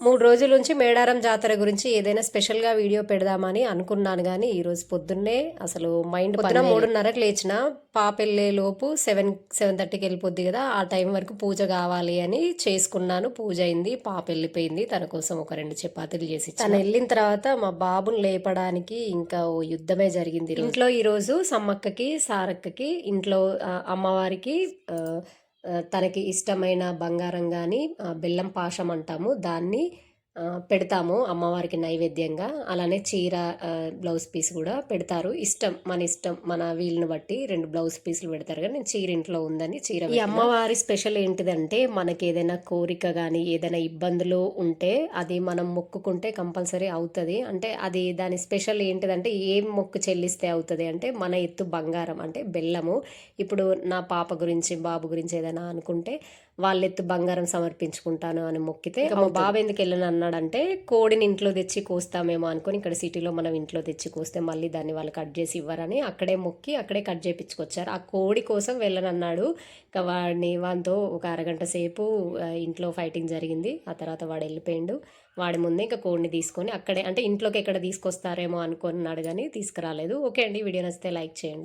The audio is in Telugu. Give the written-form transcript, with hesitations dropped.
3 రోజుల నుంచి మేడారం జాతర గురించి ఏదైనా స్పెషల్‌గా వీడియో పెడదామని అనుకున్నాను గానీ, ఈరోజు పొద్దున్నే అసలు పొద్దున 3:30కి లేచిన. పాపెళ్ళేలోపు 7:30కి వెళ్ళిపోద్ది కదా! ఆ టైం వరకు పూజ కావాలి అని చేసుకున్నాను. పూజ అయింది. పాపెళ్ళిపోయింది. తన కోసం ఒక 2 చపాతీలు చేసి ఇచ్చిన. తనెళ్ళిన తర్వాత మా బాబుని లేపడానికి ఇంకా ఓ యుద్ధమే జరిగింది. ఇంట్లో ఈరోజు సమ్మక్కకి, సారక్కకి ఇంట్లో అమ్మవారికి తనకి ఇష్టమైన బంగారం కానీ బెల్లం పాశం అంటాము దాన్ని పెడతాము అమ్మవారికి నైవేద్యంగా. అలానే చీర, బ్లౌజ్ పీస్ కూడా పెడతారు. మన ఇష్టం మన వీలుని బట్టి 2 బ్లౌజ్ పీసులు పెడతారు. కానీ నేను చీర ఇంట్లో ఉందని చీర. ఈ అమ్మవారి స్పెషల్ ఏంటిదంటే, మనకి ఏదైనా కోరిక కానీ ఏదైనా ఇబ్బందులు ఉంటే అది మనం మొక్కుకుంటే కంపల్సరీ అవుతుంది. అంటే అది దాని స్పెషల్ ఏంటిదంటే, ఏం మొక్కు చెల్లిస్తే అవుతుంది అంటే, మన ఎత్తు బంగారం అంటే బెల్లము. ఇప్పుడు నా పాప గురించి బాబు గురించి ఏదైనా అనుకుంటే వాళ్ళెత్తు బంగారం సమర్పించుకుంటాను అని మొక్కితే, మా బాబు ఎందుకు వెళ్ళను అన్నాడంటే, కోడిని ఇంట్లో తెచ్చి కోస్తామేమో అనుకుని, ఇక్కడ సిటీలో మనం ఇంట్లో తెచ్చి కోస్తే మళ్ళీ దాన్ని వాళ్ళు కట్ చేసి ఇవ్వరని అక్కడే మొక్కి అక్కడే కట్ చేయించుకొచ్చారు. ఆ కోడి కోసం వెళ్ళనన్నాడు. ఇంకా వానితో ఒక అరగంట సేపు ఇంట్లో ఫైటింగ్ జరిగింది. ఆ తర్వాత వాడు వెళ్ళిపోయిండు. వాడి ముందే ఇంకా కోడిని తీసుకొని అక్కడే, అంటే ఇంట్లోకి ఎక్కడ తీసుకొస్తారేమో అనుకున్నాడు కానీ తీసుకురాలేదు. ఓకే అండి, వీడియో నచ్చితే లైక్ చేయండి.